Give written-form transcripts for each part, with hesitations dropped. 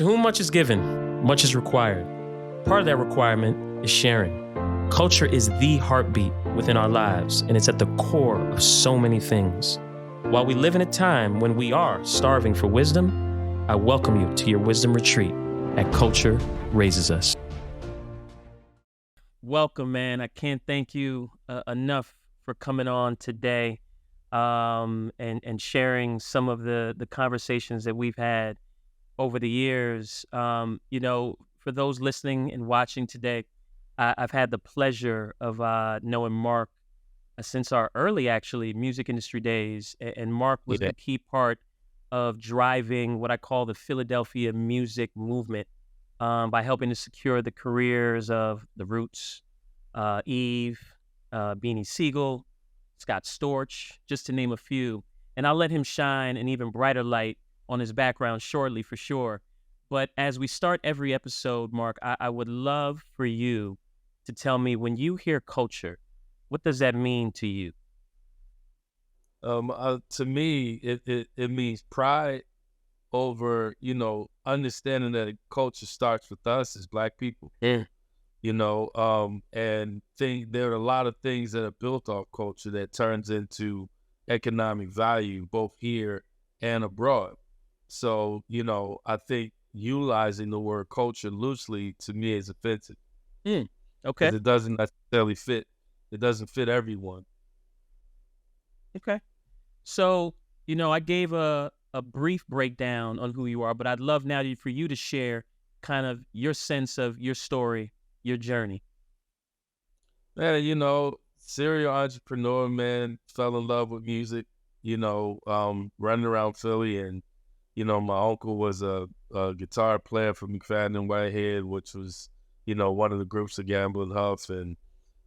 To whom much is given, much is required. Part of that requirement is sharing. Culture is the heartbeat within our lives, and it's at the core of so many things. While we live in a time when we are starving for wisdom, I welcome you to your wisdom retreat at Culture Raises Us. Welcome, man. I can't thank you enough for coming on today and sharing some of the conversations that we've had over the years. For those listening and watching today, I've had the pleasure of knowing Marc since our early, music industry days. And Marc was the key part of driving what I call the Philadelphia music movement by helping to secure the careers of The Roots, Eve, Beanie Siegel, Scott Storch, just to name a few. And I'll let him shine an even brighter light on his background shortly, for sure. But as we start every episode, Marc, I would love for you to tell me, when you hear culture, what does that mean to you? To me, it means pride over, understanding that culture starts with us as Black people. Yeah. And there are a lot of things that are built off culture that turns into economic value, both here and abroad. So, I think utilizing the word culture loosely to me is offensive. Okay. Because it doesn't necessarily fit. It doesn't fit everyone. Okay. So, I gave a brief breakdown on who you are, but I'd love now for you to share kind of your sense of your story, your journey. Man, serial entrepreneur, man, fell in love with music, running around Philly. And, my uncle was a guitar player for McFadden and Whitehead, which was, one of the groups of Gamble and Huff, and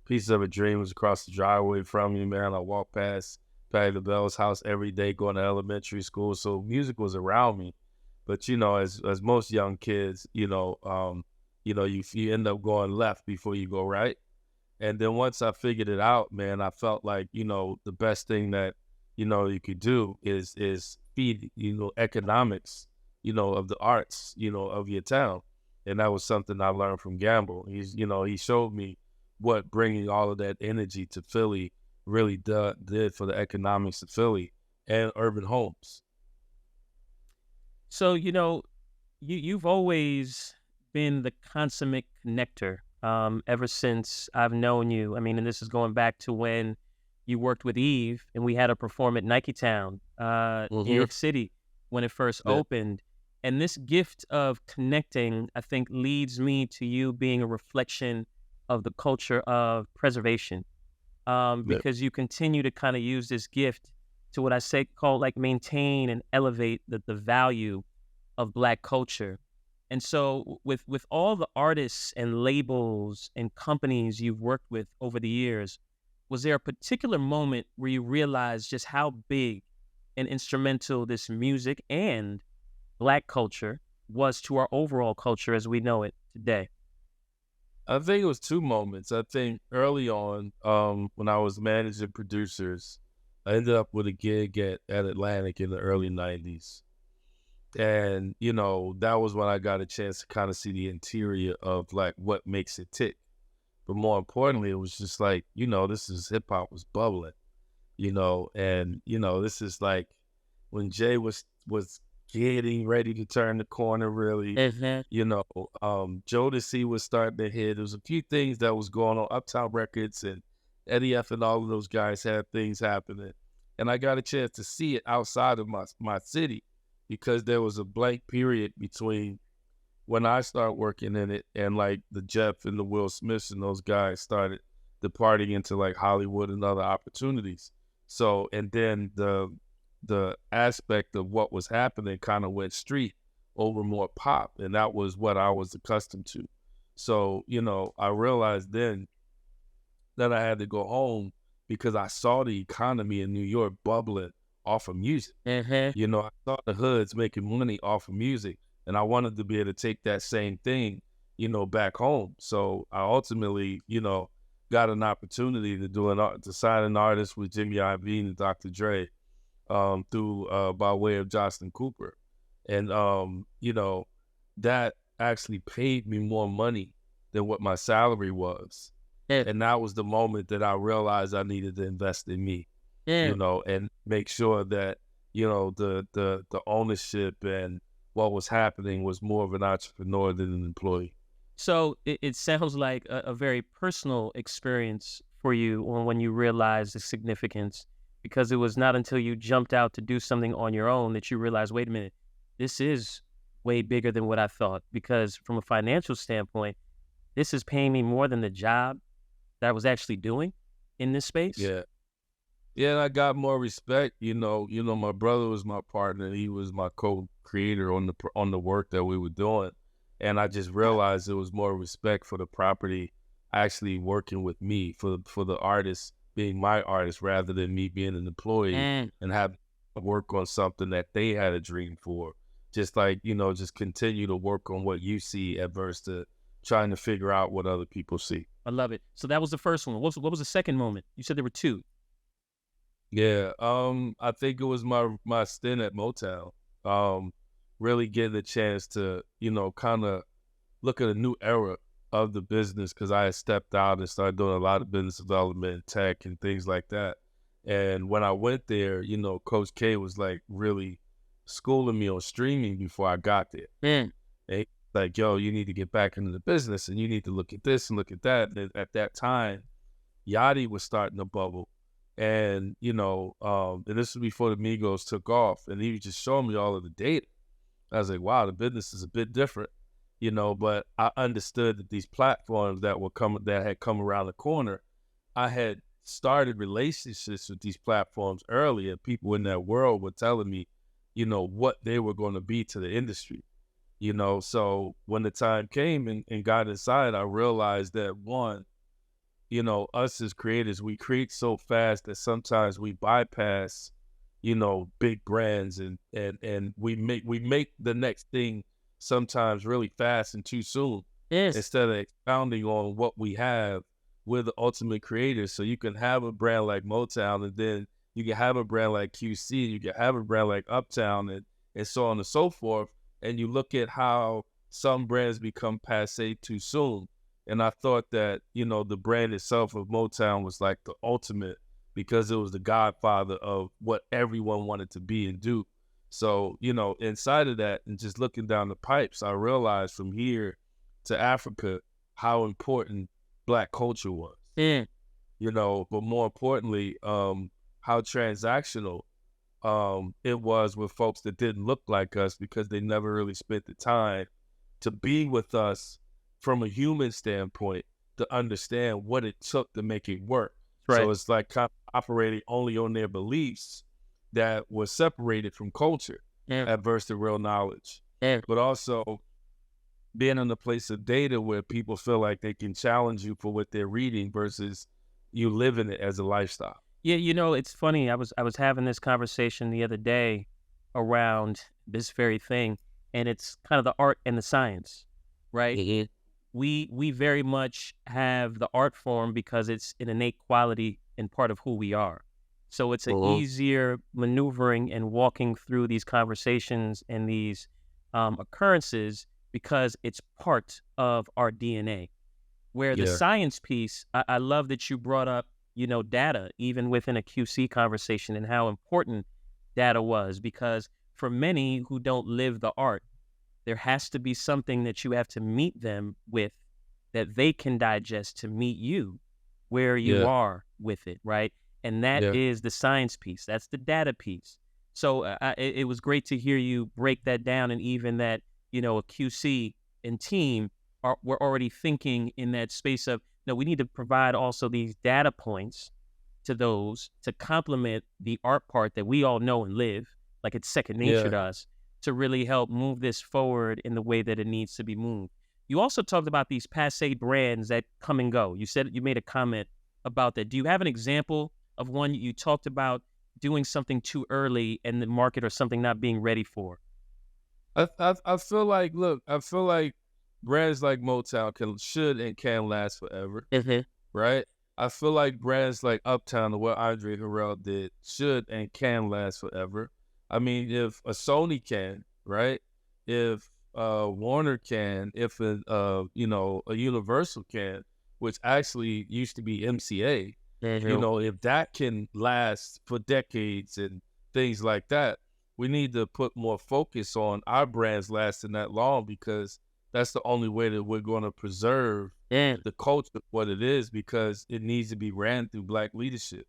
Pieces of a Dream was across the driveway from me, man. I walked past Patty LaBelle's house every day going to elementary school. So music was around me. But, as most young kids, you end up going left before you go right. And then once I figured it out, man, I felt like, the best thing that, you could do is feed, economics, of the arts, of your town. And that was something I learned from Gamble. He showed me what bringing all of that energy to Philly really did for the economics of Philly and urban homes. So, you've always been the consummate connector ever since I've known you. I mean, and this is going back to when you worked with Eve and we had her perform at Nike Town, New York City, when it first opened. And this gift of connecting, I think, leads me to you being a reflection of the culture of preservation, because you continue to kind of use this gift to what I call maintain and elevate the value of Black culture. And so with all the artists and labels and companies you've worked with over the years, was there a particular moment where you realized just how big and instrumental this music and Black culture was to our overall culture as we know it today? I think it was two moments. I think early on, when I was managing producers, I ended up with a gig at Atlantic in the early 90s. And, that was when I got a chance to kind of see the interior of like what makes it tick. But more importantly, it was just like, this is hip hop was bubbling, and, this is like when Jay was getting ready to turn the corner, really. Jodeci was starting to hit. There was a few things that was going on. Uptown Records and Eddie F and all of those guys had things happening. And I got a chance to see it outside of my city, because there was a blank period between when I started working in it and like the Jeff and the Will Smiths and those guys started departing into like Hollywood and other opportunities. So, and then the aspect of what was happening kind of went street over more pop, and that was what I was accustomed to. So, I realized then that I had to go home because I saw the economy in New York bubbling off of music. I saw the hoods making money off of music, and I wanted to be able to take that same thing, back home. So I ultimately, got an opportunity to sign an artist with Jimmy Iovine and Dr. Dre, through by way of Jocelyn Cooper. And that actually paid me more money than what my salary was. Yeah, And that was the moment that I realized I needed to invest in me, yeah. and make sure that, the ownership and what was happening was more of an entrepreneur than an employee. So it sounds like a very personal experience for you when you realized the significance, because it was not until you jumped out to do something on your own that you realized, wait a minute, this is way bigger than what I thought. Because from a financial standpoint, this is paying me more than the job that I was actually doing in this space. Yeah. Yeah, and I got more respect. My brother was my partner. He was my co-creator on the work that we were doing, and I just realized there was more respect for the property actually working with me, for the artist being my artist rather than me being an employee And and having to work on something that they had a dream for. Just like, just continue to work on what you see adverse to trying to figure out what other people see. I love it. So that was the first one. What was the second moment? You said there were two. Yeah, I think it was my stint at Motown. Um, really getting a chance to, kind of look at a new era of the business because I had stepped out and started doing a lot of business development, and tech, and things like that. And when I went there, Coach K was like really schooling me on streaming before I got there. Man, And he was like, yo, you need to get back into the business and you need to look at this and look at that. And at that time, Yachty was starting to bubble. And, and this was before the Migos took off. And he was just showing me all of the data. I was like, wow, the business is a bit different, but I understood that these platforms that had come around the corner, I had started relationships with these platforms early, and people in that world were telling me, what they were going to be to the industry. So when the time came and got inside, I realized that one, us as creators, we create so fast that sometimes we bypass, big brands and we make the next thing sometimes really fast and too soon yes. instead of expounding on what we have. We're the ultimate creators. So you can have a brand like Motown, and then you can have a brand like QC, you can have a brand like Uptown, and so on and so forth. And you look at how some brands become passe too soon. And I thought that, the brand itself of Motown was like the ultimate because it was the godfather of what everyone wanted to be and do. So, inside of that and just looking down the pipes, I realized from here to Africa how important Black culture was, Mm. but more importantly, how transactional it was with folks that didn't look like us because they never really spent the time to be with us from a human standpoint to understand what it took to make it work. Right. So it's like kind of operating only on their beliefs that were separated from culture Yeah. adverse to real knowledge, Yeah. but also being in a place of data where people feel like they can challenge you for what they're reading versus you living it as a lifestyle. Yeah, it's funny. I was having this conversation the other day around this very thing, and it's kind of the art and the science, right? Mhm. We very much have the art form because it's an innate quality and part of who we are. So it's an Mhm. easier maneuvering and walking through these conversations and these occurrences because it's part of our DNA. Where the Yeah. science piece, I love that you brought up, data, even within a QC conversation, and how important data was, because for many who don't live the art, there has to be something that you have to meet them with that they can digest to meet you where you Yeah. are with it, right? And that Yeah. is the science piece. That's the data piece. So it was great to hear you break that down, and even that, a QC and team we're already thinking in that space of, no, we need to provide also these data points to those to complement the art part that we all know and live, like it's second nature Yeah. to us, to really help move this forward in the way that it needs to be moved. You also talked about these passe brands that come and go. You said you made a comment about that. Do you have an example of one you talked about doing something too early in the market or something not being ready for? I feel like, look, I feel like brands like Motown should and can last forever, Mm-hmm. right? I feel like brands like Uptown and what Andre Harrell did should and can last forever. I mean, if a Sony can, right? If Warner can, if a Universal can, which actually used to be MCA, Mhm. if that can last for decades and things like that, we need to put more focus on our brands lasting that long, because that's the only way that we're going to preserve Yeah. the culture of what it is, because it needs to be ran through Black leadership.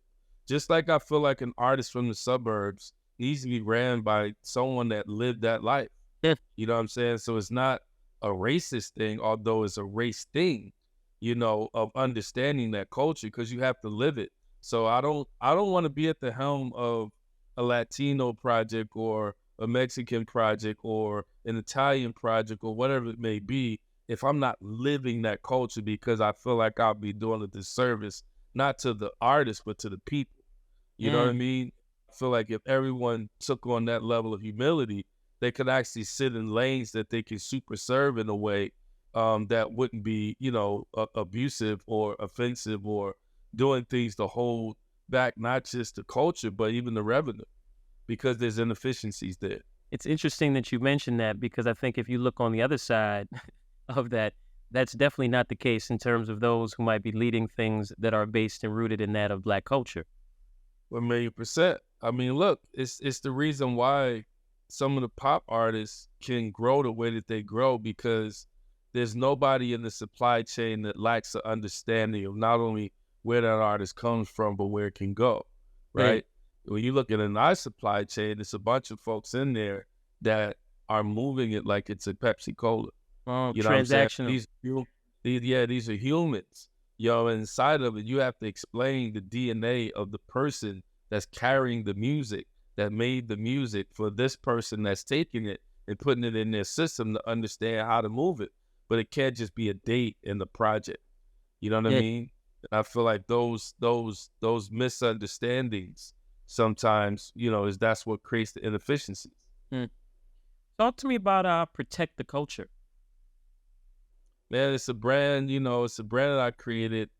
Just like I feel like an artist from the suburbs needs to be ran by someone that lived that life. Yeah. You know what I'm saying? So it's not a racist thing, although it's a race thing, of understanding that culture, because you have to live it. So I don't want to be at the helm of a Latino project or a Mexican project or an Italian project or whatever it may be if I'm not living that culture, because I feel like I'll be doing a disservice, not to the artist, but to the people. You know what I Mm. mean? I feel like if everyone took on that level of humility, they could actually sit in lanes that they can super serve in a way that wouldn't be, abusive or offensive or doing things to hold back not just the culture, but even the revenue, because there's inefficiencies there. It's interesting that you mentioned that, because I think if you look on the other side of that, that's definitely not the case in terms of those who might be leading things that are based and rooted in that of Black culture. 1,000,000%. I mean, look, it's the reason why some of the pop artists can grow the way that they grow, because there's nobody in the supply chain that lacks an understanding of not only where that artist comes from, but where it can go, Mm. right? When you look at a nice supply chain, it's a bunch of folks in there that are moving it like it's a Pepsi Cola. You know what I'm saying? Transactional. These are humans. Inside of it, you have to explain the DNA of the person that's carrying the music, that made the music, for this person that's taking it and putting it in their system to understand how to move it. But it can't just be a date in the project. You know what I Yeah. mean? I feel like those misunderstandings sometimes, is that's what creates the inefficiencies. Mm. Talk to me about protect the culture. Man, it's a brand that I created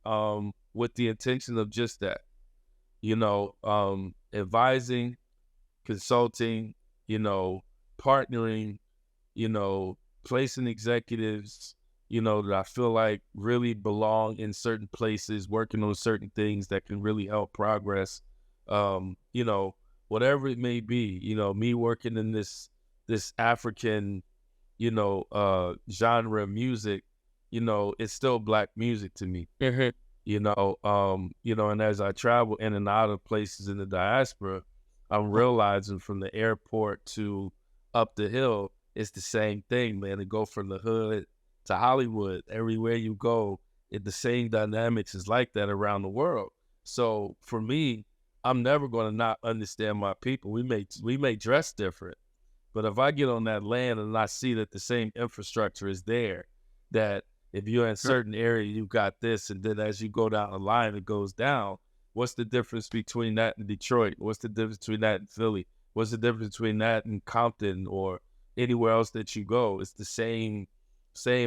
with the intention of just that. Advising, consulting, partnering, you know, placing executives, that I feel like really belong in certain places, working on certain things that can really help progress. Um, you know, Whatever it may be, me working in this African, genre of music, it's still Black music to me. Mhm. And as I travel in and out of places in the diaspora, I'm realizing from the airport to up the hill, it's the same thing, man. To go from the hood to Hollywood, everywhere you go, the same dynamics is like that around the world. So for me, I'm never going to not understand my people. We may dress different, but if I get on that land and I see that the same infrastructure is there, that if you're in certain area, you got this, and then as you go down the line, it goes down. What's the difference between that and Detroit? What's the difference between that and Philly? What's the difference between that and Compton or anywhere else that you go? It's the same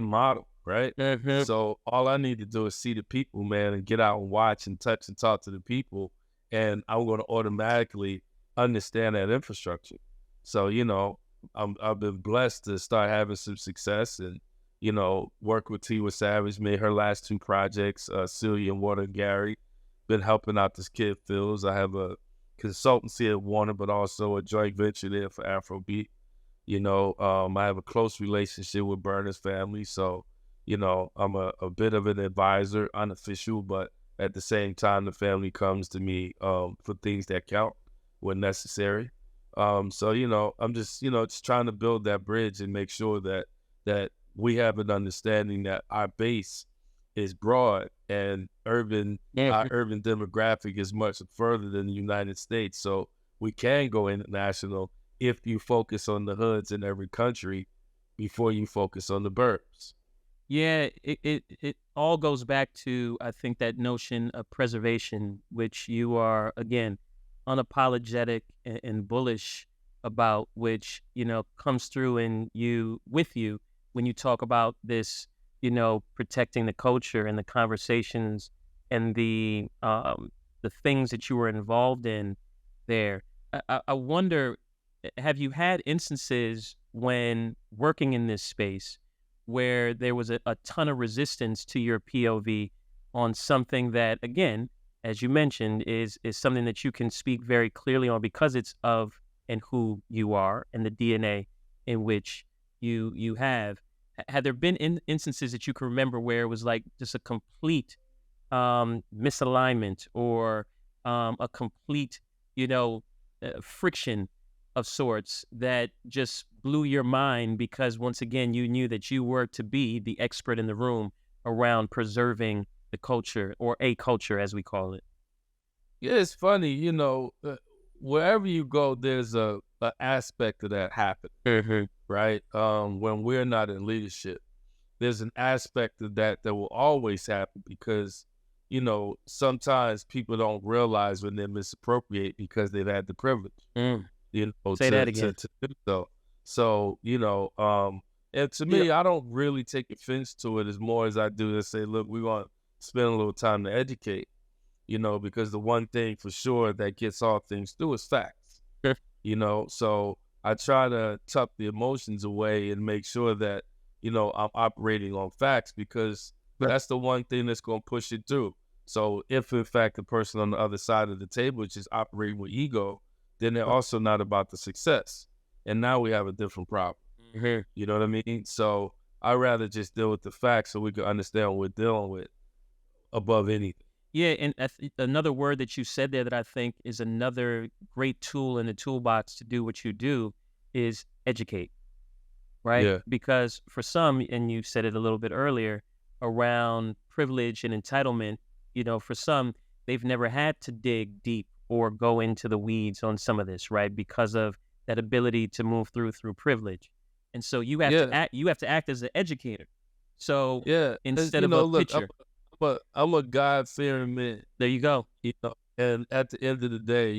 model, right? Mhm. So all I need to do is see the people, man, and get out and watch and touch and talk to the people, and I'm going to automatically understand that infrastructure. So I've been blessed to start having some success and work with Tiwa Savage, made her last two projects, Celia and Water and Gary. Been helping out this kid Phils. I have a consultancy at Warner, but also a joint venture there for Afrobeat. I have a close relationship with Burner's family, so I'm a bit of an advisor, unofficial, but at the same time, the family comes to me for things that count when necessary. So I'm just trying to build that bridge and make sure that we have an understanding that our base is broad and urban. Our Mhm. urban demographic is much further than the United States, so we can go international if you focus on the hoods in every country before you focus on the burbs. Yeah, it all goes back to, I think, that notion of preservation, which you are, again, unapologetic and bullish about, which, comes through in you, with you, when you talk about this, protecting the culture and the conversations and the things that you were involved in there. I wonder, have you had instances when working in this space where there was a ton of resistance to your POV on something that, again, as you mentioned, is something that you can speak very clearly on because it's of and who you are and the DNA in which you have. Had there been instances that you can remember where it was like just a complete misalignment or a complete, friction of sorts that just blew your mind because once again you knew that you were to be the expert in the room around preserving the culture or a culture as we call it. Yeah, it's funny, wherever you go, there's a aspect of that happen, Mm-hmm. right? When we're not in leadership, there's an aspect of that that will always happen because, sometimes people don't realize when they misappropriate because they've had the privilege, Mm. Say that to again. do so. So, and to Yeah. me, I don't really take offense to it as more as I do to say, look, we want to spend a little time to educate, because the one thing for sure that gets all things through is facts, Sure. so I try to tuck the emotions away and make sure that, I'm operating on facts because Right. that's the one thing that's going to push it through. So if in fact the person on the other side of the table is just operating with ego, then they're also not about the success. And now we have a different problem. Mhm. You know what I mean? So I rather just deal with the facts so we can understand what we're dealing with above anything. Yeah, and another word that you said there that I think is another great tool in the toolbox to do what you do is educate, right? Yeah. Because for some, and you said it a little bit earlier, around privilege and entitlement, for some, they've never had to dig deep or go into the weeds on some of this, right? Because of that ability to move through privilege. And so Yeah. you have to act as an educator. So Yeah. instead of a Look, pitcher, I'm a God-fearing man, there you go. and at the end of the day,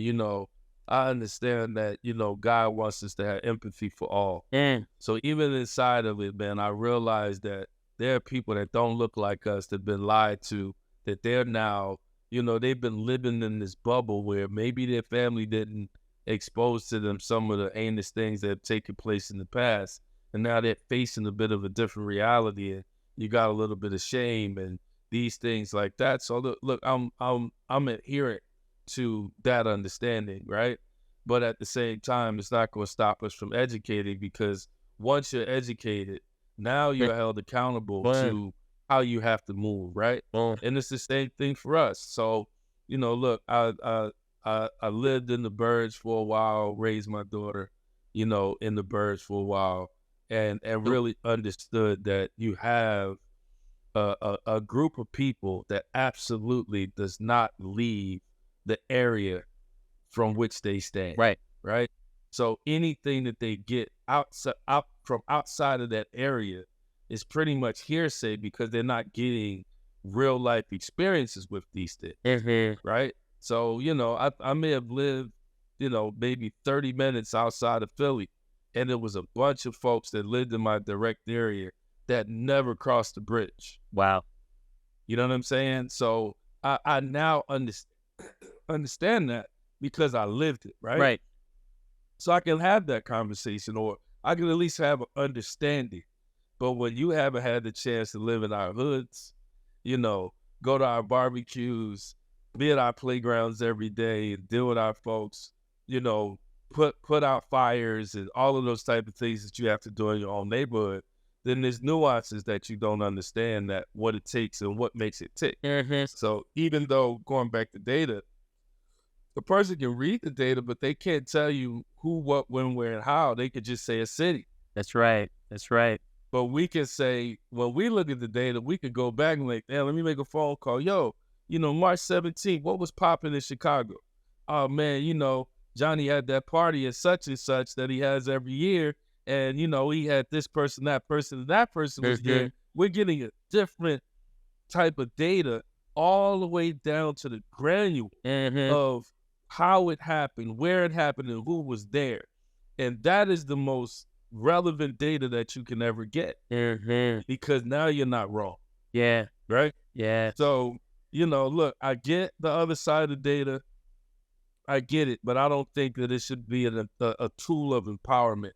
I understand that, God wants us to have empathy for all. And So even inside of it, man, I realize that there are people that don't look like us that have been lied to, that they're now, they've been living in this bubble where maybe their family didn't expose to them some of the heinous things that have taken place in the past. And now they're facing a bit of a different reality, and you got a little bit of shame and these things like that. So look, I'm adherent to that understanding, right? But at the same time, it's not going to stop us from educating because once you're educated, now you're held accountable boom, to how you have to move, right? boom. And it's the same thing for us. So, look, I lived in the birds for a while, raised my daughter, in the birds for a while, and really understood that you have a group of people that absolutely does not leave the area from which they stand, Right. right? So anything that they get out from outside of that area is pretty much hearsay because they're not getting real life experiences with these things, Mhm. right? So, I may have lived, maybe 30 minutes outside of Philly, and there was a bunch of folks that lived in my direct area that never crossed the bridge. Wow. You know what I'm saying? So I now understand that because I lived it, right? Right. So I can have that conversation, or I can at least have an understanding. But when you haven't had the chance to live in our hoods, go to our barbecues, be at our playgrounds every day, and deal with our folks, you know, put out fires and all of those type of things that you have to do in your own neighborhood, then there's nuances that you don't understand that what it takes and what makes it tick. Mhm. So even though going back to data, the person can read the data, but they can't tell you who, what, when, where, and how. They could just say a city. That's right. That's right. But we can say, when we look at the data, we could go back and like, damn, let me make a phone call. Yo, March 17th, what was popping in Chicago? Oh, man, Johnny had that party at such and such that he has every year. And, he had this person, and that person was there. Mhm. We're getting a different type of data all the way down to the granule Mhm. of how it happened, where it happened, and who was there. And that is the most relevant data that you can ever get Mhm. because now you're not wrong, Yeah. right? Yeah. So, look, I get the other side of the data. I get it, but I don't think that it should be a tool of empowerment.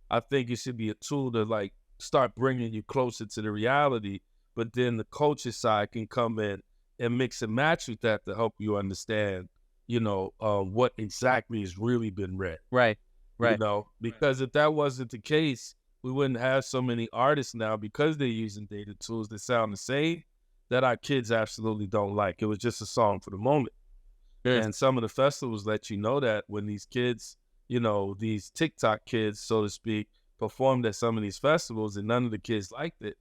I think it should be a tool to like start bringing you closer to the reality. But then the culture side can come in and mix and match with that to help you understand, what exactly has really been read. Right. Right. Because if that wasn't the case, we wouldn't have so many artists now because they're using data tools that sound the same that our kids absolutely don't like. It was just a song for the moment. Yes. And some of the festivals let you know that when these kids, these TikTok kids, so to speak, performed at some of these festivals and none of the kids liked it.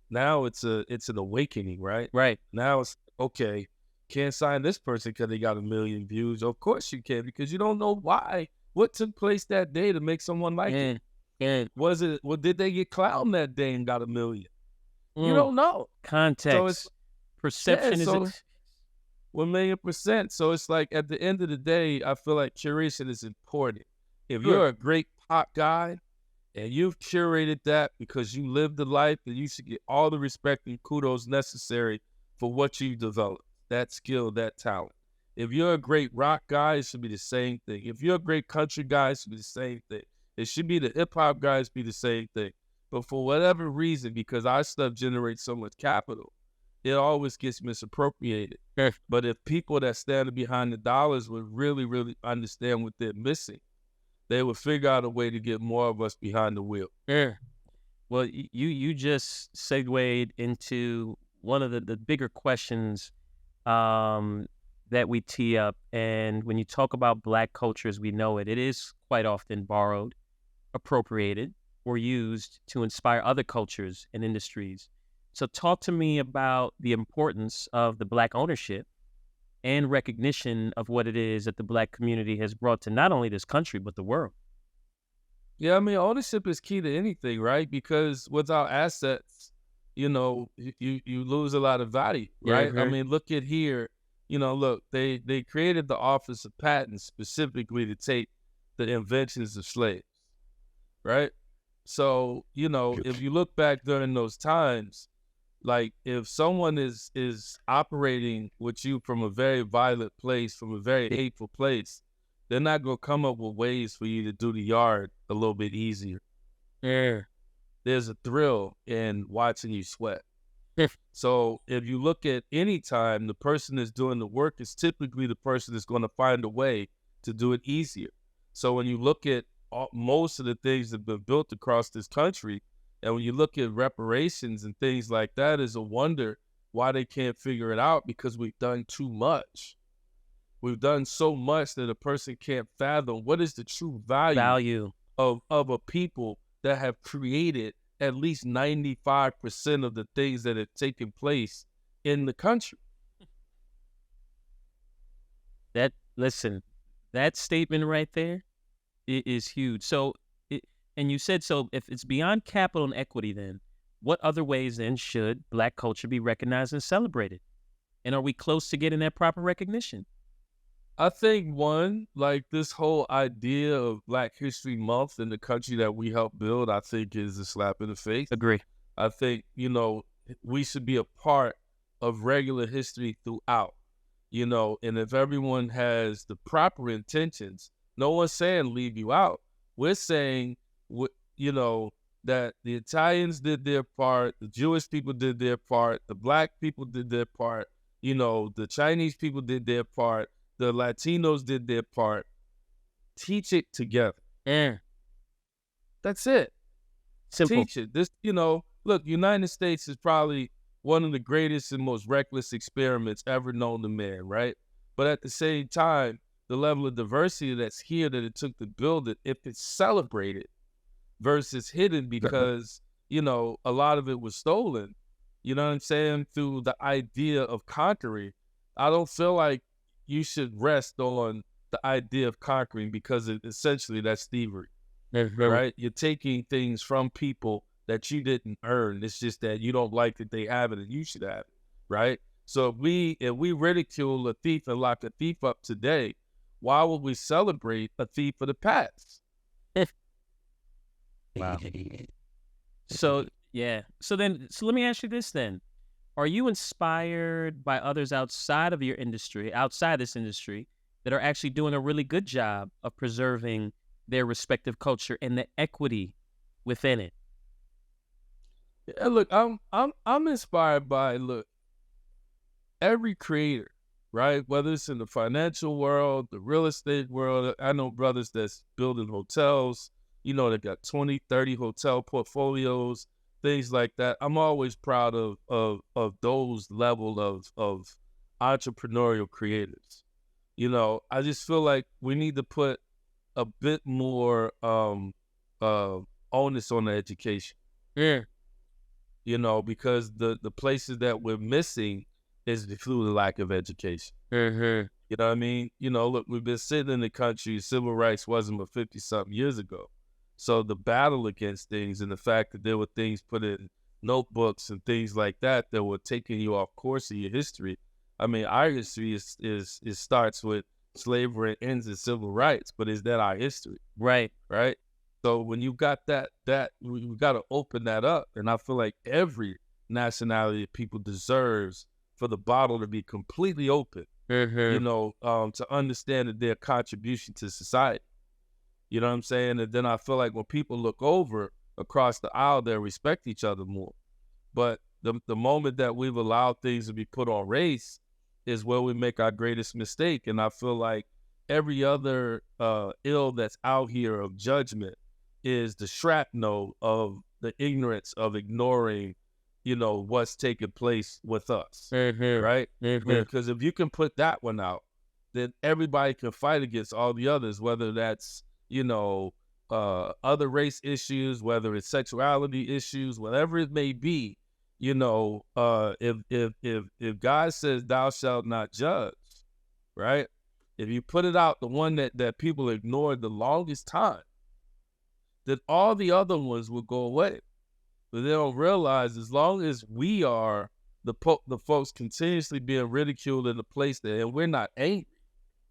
Now it's an awakening, right? Right. Now it's okay. Can't sign this person because they got 1 million views. Of course you can, because you don't know why. What took place that day to make someone like it? And Did they get clowned that day and got 1 million? You don't know. Context. So it's perception is 1,000,000%. So it's like at the end of the day, I feel like curation is important. If Sure. you're a great pop guy and you've curated that because you lived the life, then you should get all the respect and kudos necessary for what you developed, that skill, that talent. If you're a great rock guy, it should be the same thing. If you're a great country guy, it should be the same thing. It should be the hip hop guys be the same thing. But for whatever reason, because our stuff generates so much capital, it always gets misappropriated. Sure. But if people that stand behind the dollars would really, really understand what they're missing, they would figure out a way to get more of us behind the wheel. Sure. Well, you just segued into one of the bigger questions that we tee up. And when you talk about Black culture as we know it, it is quite often borrowed, appropriated, or used to inspire other cultures and industries. So talk to me about the importance of the Black ownership and recognition of what it is that the Black community has brought to not only this country, but the world. Yeah, I mean, ownership is key to anything, right? Because without assets, you lose a lot of value, right? I mean, look at here. Look, they created the Office of Patents specifically to take the inventions of slaves, right? So, if you look back during those times, like if someone is operating with you from a very violent place, from a very hateful place, they're not going to come up with ways for you to do the yard a little bit easier. Yeah. There's a thrill in watching you sweat. So if you look at any time, the person that's doing the work is typically the person that's going to find a way to do it easier. So when you look at most of the things that have been built across this country, and when you look at reparations and things like that, it's a wonder why they can't figure it out, because we've done too much. We've done so much that a person can't fathom what is the true value of a people that have created at least 95% of the things that have taken place in the country. That statement right there is huge. So, and you said, so if it's beyond capital and equity, then what other ways then should Black culture be recognized and celebrated? And are we close to getting that proper recognition? I think one, like this whole idea of Black History Month in the country that we helped build, I think is a slap in the face. Agree. I think, we should be a part of regular history throughout, and if everyone has the proper intentions, no one's saying leave you out. We're saying, that the Italians did their part, the Jewish people did their part, the Black people did their part, the Chinese people did their part, the Latinos did their part. Teach it together. That's it. Simple. Teach it. This, look, United States is probably one of the greatest and most reckless experiments ever known to man, right? But at the same time, the level of diversity that's here that it took to build it, if it's celebrated versus hidden because, a lot of it was stolen, you know what I'm saying, through the idea of conquering, I don't feel like you should rest on the idea of conquering, because essentially that's thievery, right? You're taking things from people that you didn't earn. It's just that you don't like that they have it and you should have it, right? So if we ridicule a thief and lock a thief up today, why would we celebrate a thief of the past? Wow. So let me ask you this then. Are you inspired by others outside of your industry, outside this industry, that are actually doing a really good job of preserving their respective culture and the equity within it? Yeah, look, I'm inspired by every creator, right? Whether it's in the financial world, the real estate world. I know brothers that's building hotels, they got 20, 30 hotel portfolios, things like that. I'm always proud of those level of entrepreneurial creators. I just feel like we need to put a bit more uh onus on the education, Yeah. because the places that we're missing is through the lack of education. Mm-hmm. You know what I mean? Look, we've been sitting in the country, civil rights wasn't but 50 something years ago. So the battle against things and the fact that there were things put in notebooks and things like that that were taking you off course of your history. I mean, our history is starts with slavery and ends in civil rights, but is that our history? Right. Right? So when you got that we got to open that up, and I feel like every nationality of people deserves for the bottle to be completely open, Mm-hmm. to understand that their contribution to society. You know what I'm saying? And then I feel like when people look over across the aisle, they'll respect each other more. But the moment that we've allowed things to be put on race is where we make our greatest mistake. And I feel like every other ill that's out here of judgment is the shrapnel of the ignorance of ignoring, what's taking place with us, Mm-hmm. right? Mm-hmm. Because if you can put that one out, then everybody can fight against all the others, whether that's, other race issues, whether it's sexuality issues, whatever it may be. If God says thou shalt not judge, right? If you put it out, the one that people ignored the longest time, then all the other ones will go away. But they don't realize as long as we are the folks continuously being ridiculed in the place there, and we're not angry,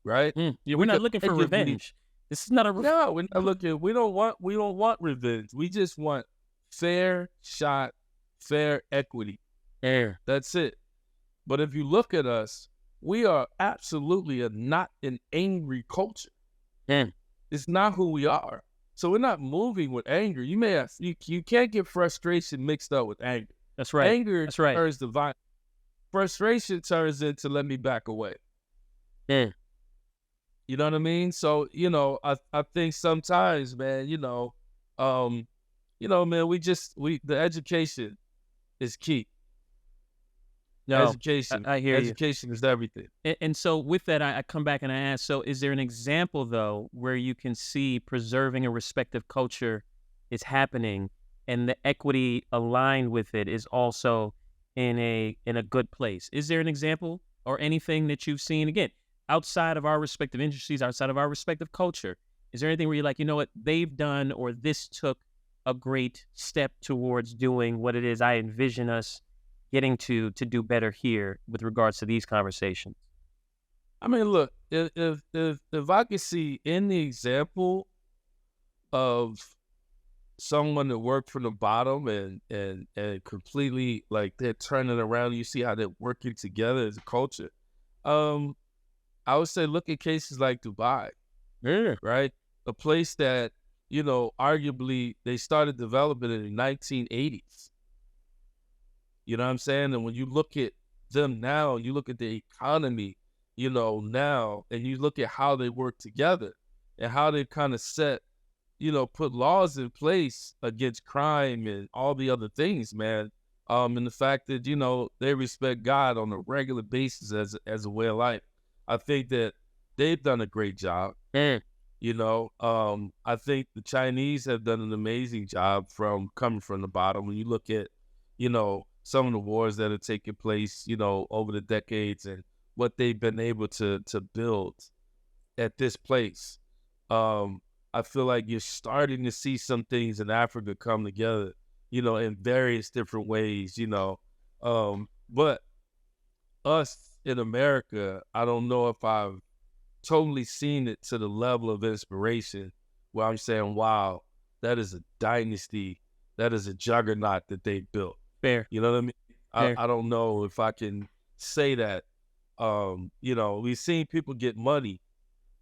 right? Yeah, we're We not could looking for arguably revenge. This is not a no, we're not looking. We don't want revenge. We just want fair shot, fair equity. Yeah. That's it. But if you look at us, we are absolutely not an angry culture. Yeah. It's not who we are. So we're not moving with anger. You can't get frustration mixed up with anger. That's right. Anger That's right. turns to violence. Frustration turns into let me back away. Yeah. You know what I mean? So, I think sometimes, man, man, the education is key. No, Education. I hear you. Education is everything. And so with that, I come back and I ask, so is there an example, though, where you can see preserving a respective culture is happening and the equity aligned with it is also in a good place? Is there an example or anything that you've seen, again, outside of our respective industries, outside of our respective culture? Is there anything where you're like, you know what, they've done or this took a great step towards doing what it is I envision us getting to do better here with regards to these conversations? I mean, look, if I could see any example of someone that worked from the bottom and completely like they're turning around, you see how they're working together as a culture. I would say look at cases like Dubai, Yeah. right? A place that, arguably they started developing in the 1980s. You know what I'm saying? And when you look at them now, you look at the economy, now, and you look at how they work together and how they kind of put laws in place against crime and all the other things, man. And the fact that, they respect God on a regular basis as a way of life. I think that they've done a great job. Yeah. I think the Chinese have done an amazing job from coming from the bottom. When you look at, some of the wars that have taken place, over the decades and what they've been able to build at this place. I feel like you're starting to see some things in Africa come together, in various different ways, but us in America, I don't know if I've totally seen it to the level of inspiration where I'm saying, wow, that is a dynasty. That is a juggernaut that they built. Fair. You know what I mean? Fair. I don't know if I can say that. We've seen people get money,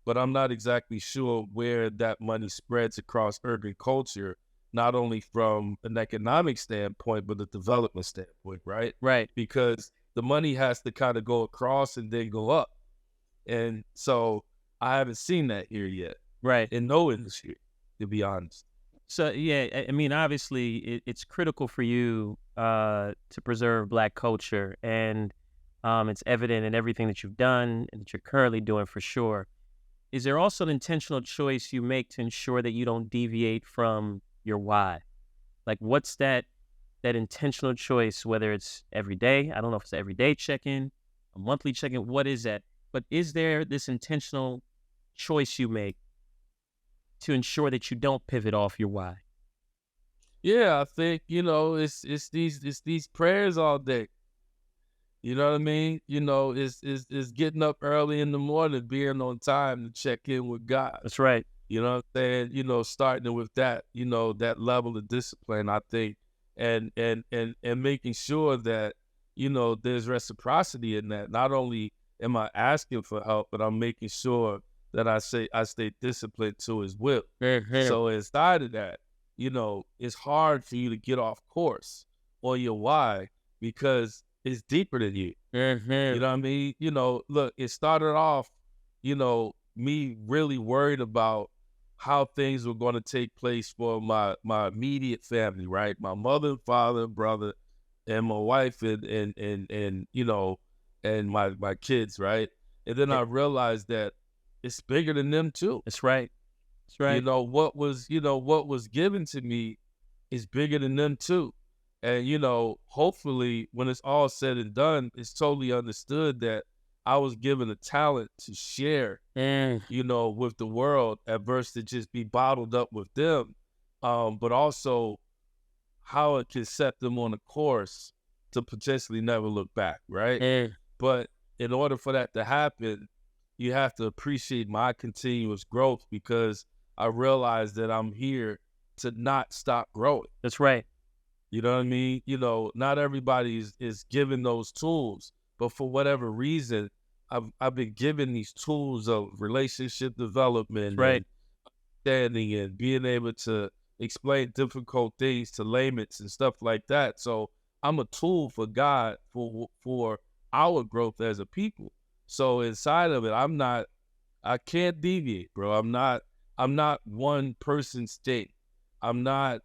but I'm not exactly sure where that money spreads across urban culture not only from an economic standpoint, but a development standpoint, right? Right. Because the money has to kind of go across and then go up. And so I haven't seen that here yet Right. in no industry, to be honest. So yeah, I mean, obviously, it's critical for you to preserve Black culture, and it's evident in everything that you've done and that you're currently doing for sure. Is there also an intentional choice you make to ensure that you don't deviate from your why? Like, what's that intentional choice? Whether it's every day, I don't know if it's an everyday check-in, a monthly check-in. What is that? But is there this intentional choice you make to ensure that you don't pivot off your why? Yeah, I think, it's these prayers all day. You know what I mean? It's getting up early in the morning, being on time to check in with God. That's right. You know what I'm saying? Starting with that, that level of discipline, I think, and making sure that, there's reciprocity in that. Not only am I asking for help, but I'm making sure that I stay disciplined to his will. Mhm. So inside of that, it's hard for you to get off course on your why because it's deeper than you. You Mhm. know what I mean? Look, it started off, me really worried about how things were going to take place for my immediate family, right? My mother, father, brother, and my wife, and my kids, right? And then Yeah, I realized that it's bigger than them too. that's right. That's right. What was given to me is bigger than them too. And hopefully when it's all said and done, it's totally understood that I was given a talent to share, Mm, with the world at versus to just be bottled up with them. But also how it can set them on a course to potentially never look back, right? mm. But in order for that to happen, you have to appreciate my continuous growth because I realize that I'm here to not stop growing. That's right. You know what I mean? Not everybody is given those tools, but for whatever reason, I've been given these tools of relationship That's development right. and standing and being able to explain difficult things to laymen and stuff like that. So I'm a tool for God for our growth as a people. So inside of it, I can't deviate, bro. I'm not one person's thing. I'm not,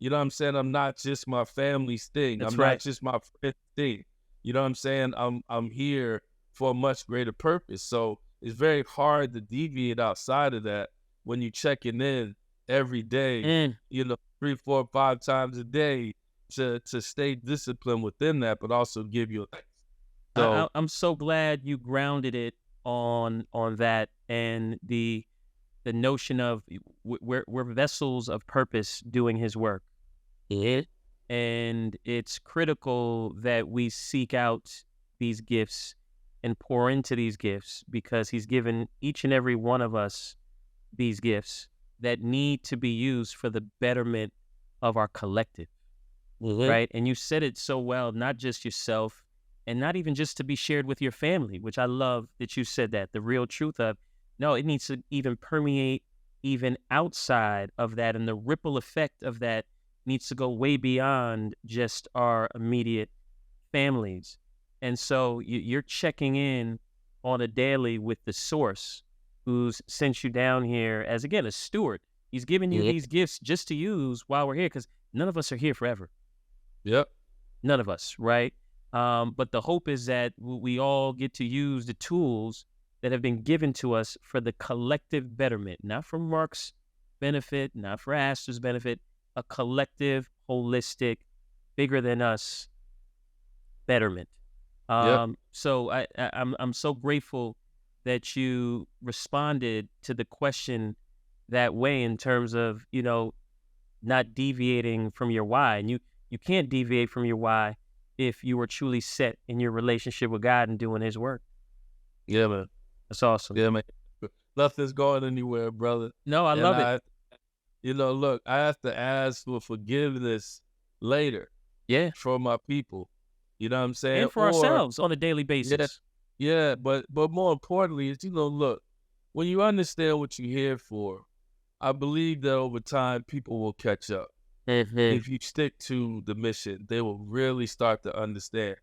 you know what I'm saying? I'm not just my family's thing. That's I'm not right. just my friend's thing. You know what I'm saying? I'm here for a much greater purpose. So it's very hard to deviate outside of that when you're checking in every day, Mm. 3, 4, 5 times a day to stay disciplined within that, but also give you so I'm so glad you grounded it on that and the notion of we're vessels of purpose doing His work. yeah, And it's critical that we seek out these gifts and pour into these gifts because He's given each and every one of us these gifts that need to be used for the betterment of our collective, mhm, right? And you said it so well, not just yourself and not even just to be shared with your family, which I love that you said that. The real truth of, no, it needs to even permeate even outside of that. And the ripple effect of that needs to go way beyond just our immediate families. And so you're checking in on a daily with the source who's sent you down here as, again, a steward. He's giving you mhm, these gifts just to use while we're here because none of us are here forever. yep, None of us, right? But the hope is that we all get to use the tools that have been given to us for the collective betterment, not for Mark's benefit, not for Astor's benefit, a collective, holistic, bigger than us betterment. yep. So I'm so grateful that you responded to the question that way in terms of not deviating from your why, and you can't deviate from your why if you were truly set in your relationship with God and doing His work. Yeah, man. That's awesome. Yeah, man. Nothing's going anywhere, brother. No, I And love it. look, I have to ask for forgiveness later Yeah, for my people. You know what I'm saying? and for Or ourselves on a daily yeah, basis. yeah, but more importantly is, look, when you understand what you're here for, I believe that over time people will catch up. Mhm. If you stick to the mission, they will really start to understand.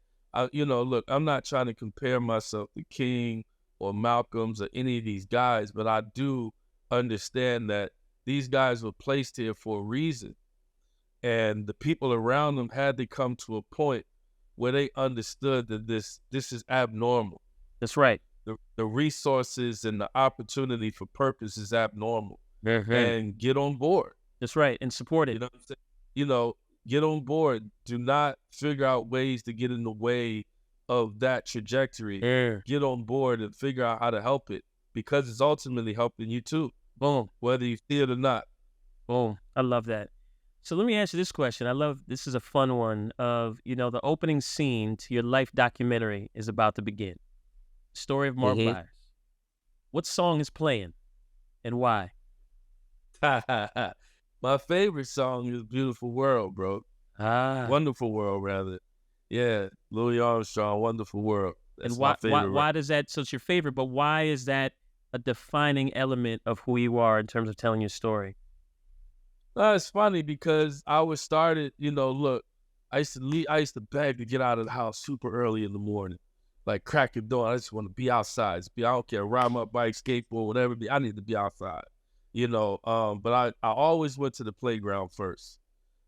Look, I'm not trying to compare myself to King or Malcolm's or any of these guys, but I do understand that these guys were placed here for a reason. And the people around them had to come to a point where they understood that this is abnormal. That's right. The resources and the opportunity for purpose is abnormal, Mhm. and get on board. That's right, and support You it. know what I'm saying? You know, get on board. Do not figure out ways to get in the way of that trajectory. Yeah. Get on board and figure out how to help it, because it's ultimately helping you too, Boom. whether you see it or not. Boom. I love that. So let me ask you this question. I love this is a fun one of, the opening scene to your life documentary is about to begin. Story of Mark Mhm. Byers. What song is playing and why? My favorite song is "Beautiful World," bro. Ah. "Wonderful World," rather. Yeah, Louis Armstrong, "Wonderful World." And That's my why favorite. why does that so it's your favorite, but why is that a defining element of who you are in terms of telling your story? It's funny because I was started, look, I used to beg to get out of the house super early in the morning, like crack of dawn. I just want to be outside. I don't care, ride my bike, skateboard, whatever it be. I need to be outside, but I always went to the playground first.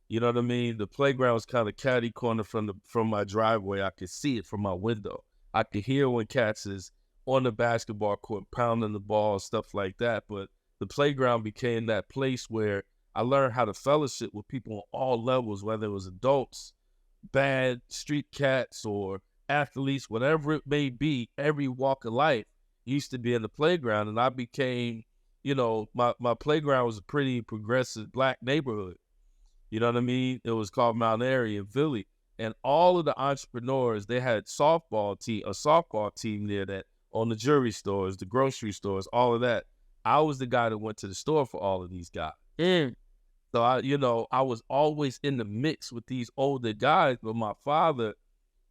You know what I mean? The playground was kind of catty corner from my driveway. I could see it from my window. I could hear when cats is on the basketball court pounding the ball, stuff like that. But the playground became that place where I learned how to fellowship with people on all levels, whether it was adults, bad street cats, or athletes, whatever it may be. Every walk of life used to be in the playground, and I became, my playground was a pretty progressive black neighborhood. You know what I mean? It was called Mount Airy in Philly. And all of the entrepreneurs, they had a softball team there that on the jewelry stores, the grocery stores, all of that. I was the guy that went to the store for all of these guys. Mm. So I was always in the mix with these older guys, but my father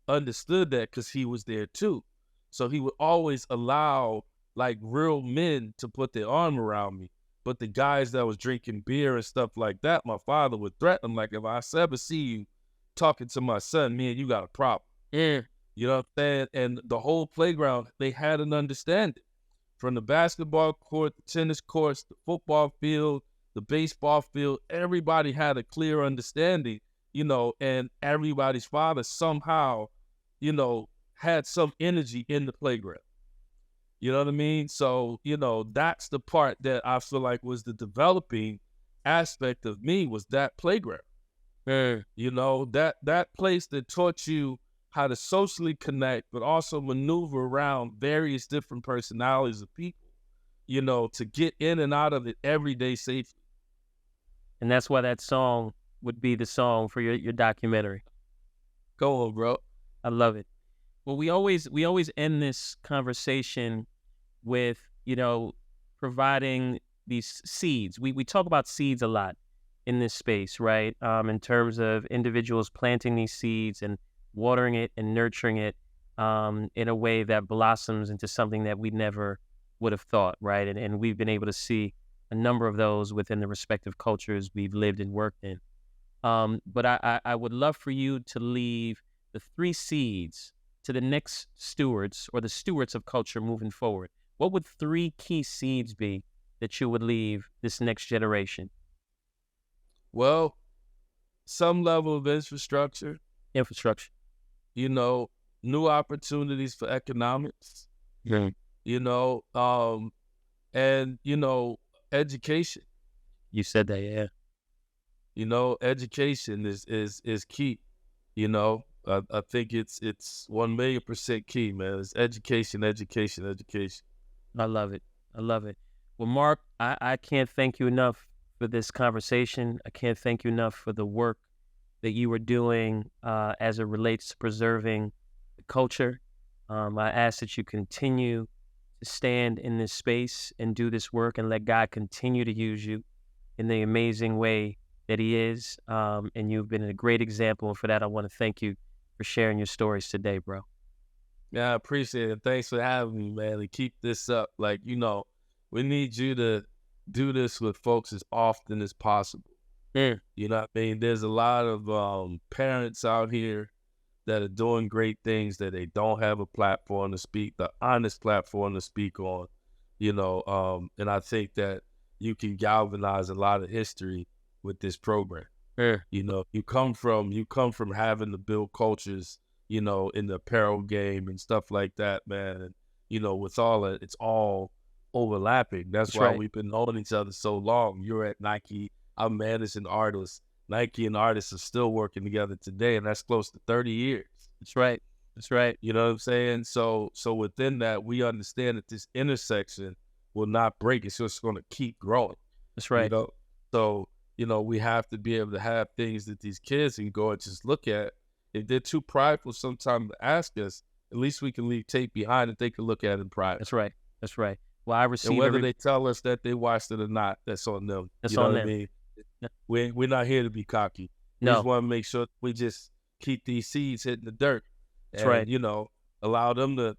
understood that because he was there too. So he would always allow like real men to put their arm around me. But the guys that was drinking beer and stuff like that, my father would threaten them, like, if I ever see you talking to my son, me and you got a problem. Mm. You know what I'm saying? And the whole playground, they had an understanding. From the basketball court, the tennis courts, the football field, the baseball field, everybody had a clear understanding, and everybody's father somehow, had some energy in the playground. You know what I mean? So, that's the part that I feel like was the developing aspect of me, was that playground. Mm. That place that taught you how to socially connect, but also maneuver around various different personalities of people, to get in and out of it every day safely. And that's why that song would be the song for your documentary. Go on, bro. I love it. Well, we always end this conversation with, providing these seeds. We talk about seeds a lot in this space, right? In terms of individuals planting these seeds and watering it and nurturing it in a way that blossoms into something that we never would have thought, right? And we've been able to see a number of those within the respective cultures we've lived and worked in. But I would love for you to leave the three seeds to the next stewards or the stewards of culture moving forward. What would three key seeds be that you would leave this next generation? Well, some level of infrastructure, Infrastructure. you know, new opportunities for economics, Yeah. you know, um, and education. You said that, yeah. Education is key. I think it's 1,000,000% key, man. It's education, education, education. I love it. I love it. Well, Mark, I can't thank you enough for this conversation. I can't thank you enough for the work that you were doing as it relates to preserving the culture. I ask that you continue to stand in this space and do this work and let God continue to use you in the amazing way that He is. And you've been a great example. And for that, I want to thank you for sharing your stories today, bro. Yeah, I appreciate it. Thanks for having me, man. And keep this up. Like, we need you to do this with folks as often as possible. Mm, You know what I mean? There's a lot of parents out here that are doing great things that they don't have a platform to speak, the honest platform to speak on, and I think that you can galvanize a lot of history with this program. mm, You come from having to build cultures, in the apparel game and stuff like that, man. And with all that, it's all overlapping. That's that's why right. we've been knowing each other so long. You're at Nike, I'm managing artists. Nike and artists are still working together today, and that's close to 30 years. That's right. That's right. You know what I'm saying? So within that, we understand that this intersection will not break. It's just going to keep growing. That's You right. know, so we have to be able to have things that these kids can go and just look at. If they're too prideful sometimes to ask us, at least we can leave tape behind that they can look at in private. That's right. That's right. Well, I And receive whether every. they tell us that they watched it or not, that's on them. That's You know on what I them. mean? Yeah. We're not here to be cocky. We just No, want to make sure we just keep these seeds hitting the dirt that's right. and, allow them to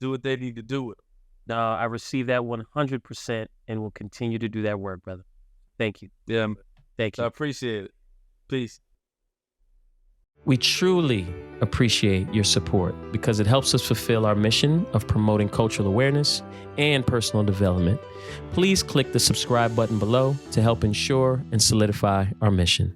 do what they need to do with them. No, I receive that 100% and will continue to do that work, brother. Thank you. Yeah, man. Thank I you. appreciate it. Peace. We truly appreciate your support because it helps us fulfill our mission of promoting cultural awareness and personal development. Please click the subscribe button below to help ensure and solidify our mission.